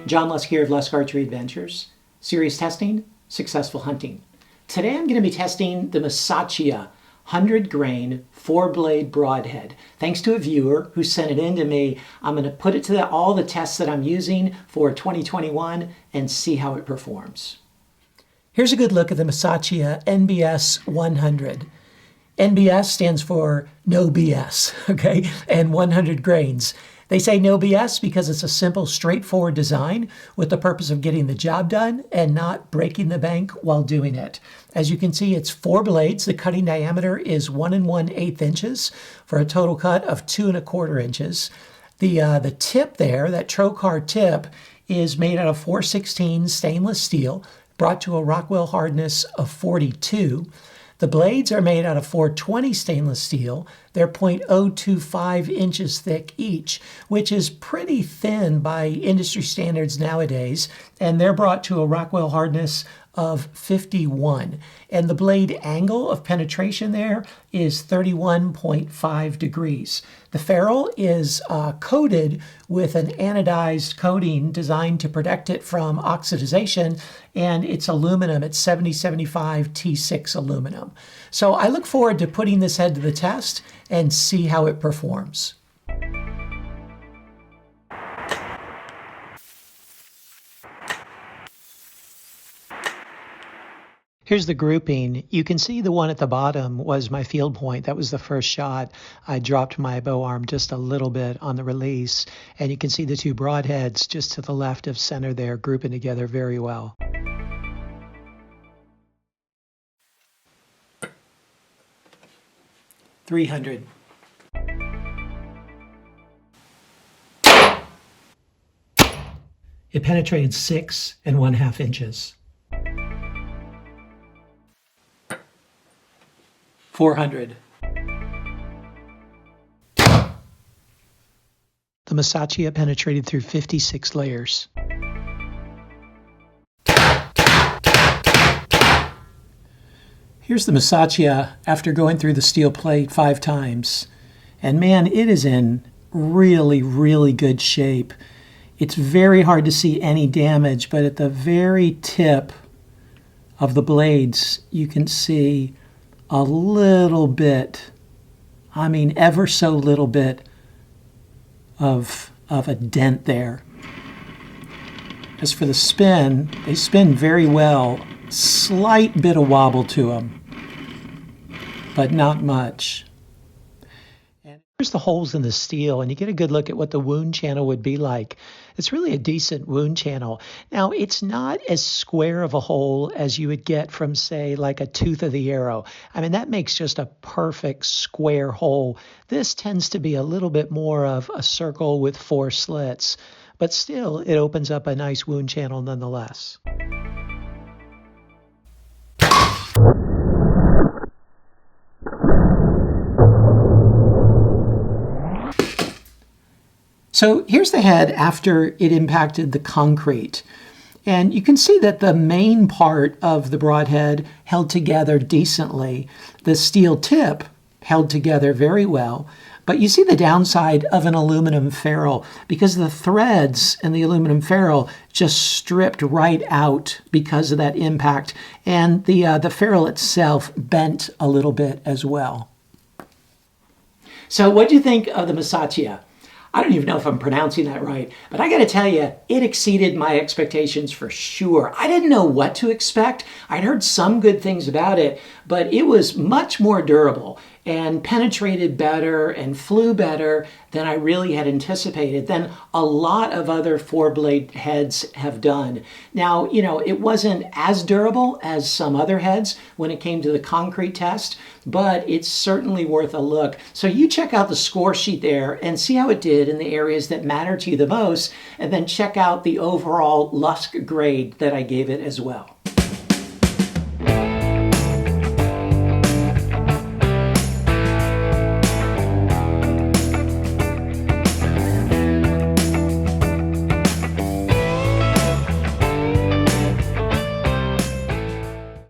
John Lusk here of Lusk Archery Adventures. Serious testing, successful hunting. Today I'm going to be testing the Mussachia 100-grain 4-blade broadhead. Thanks to a viewer who sent it in to me, I'm going to put it to all the tests that I'm using for 2021 and see how it performs. Here's a good look at the Mussachia NBS 100. NBS stands for no BS, okay, and 100 grains. They say no BS because it's a simple, straightforward design with the purpose of getting the job done and not breaking the bank while doing it. As you can see, it's 4 blades. The cutting diameter is 1 1/8 inches for a total cut of 2 1/4 inches. The tip there, that trocar tip, is made out of 416 stainless steel, brought to a Rockwell hardness of 42. The blades are made out of 420 stainless steel. They're 0.025 inches thick each, which is pretty thin by industry standards nowadays, and they're brought to a Rockwell hardness of 51. And the blade angle of penetration there is 31.5 degrees. The ferrule is coated with an anodized coating designed to protect it from oxidization, and it's aluminum. It's 7075 T6 aluminum. So I look forward to putting this head to the test and see how it performs. Here's the grouping. You can see the one at the bottom was my field point. That was the first shot. I dropped my bow arm just a little bit on the release, and you can see the 2 broadheads just to the left of center there, grouping together very well. .300. It penetrated 6 1/2 inches. 400. The Mussachia penetrated through 56 layers. Here's the Mussachia after going through the steel plate 5 times. And man, it is in really, really good shape. It's very hard to see any damage, but at the very tip of the blades, you can see a little bit, I mean ever so little bit of a dent there. As for the spin, they spin very well. Slight bit of wobble to them, but not much. And here's the holes in the steel, and you get a good look at what the wound channel would be like. It's really a decent wound channel. Now, it's not as square of a hole as you would get from, say, like a tooth of the arrow. I mean, that makes just a perfect square hole. This tends to be a little bit more of a circle with 4 slits, but still, it opens up a nice wound channel nonetheless. So here's the head after it impacted the concrete. And you can see that the main part of the broadhead held together decently. The steel tip held together very well. But you see the downside of an aluminum ferrule because the threads in the aluminum ferrule just stripped right out because of that impact. And the ferrule itself bent a little bit as well. So what do you think of the Mussachia? I don't even know if I'm pronouncing that right, but I got to tell you, it exceeded my expectations for sure. I didn't know what to expect. I'd heard some good things about it, but it was much more durable and penetrated better and flew better than I really had anticipated, than a lot of other 4-blade heads have done. Now, you know, it wasn't as durable as some other heads when it came to the concrete test, but it's certainly worth a look. So you check out the score sheet there and see how it did in the areas that matter to you the most, and then check out the overall Lusk grade that I gave it as well.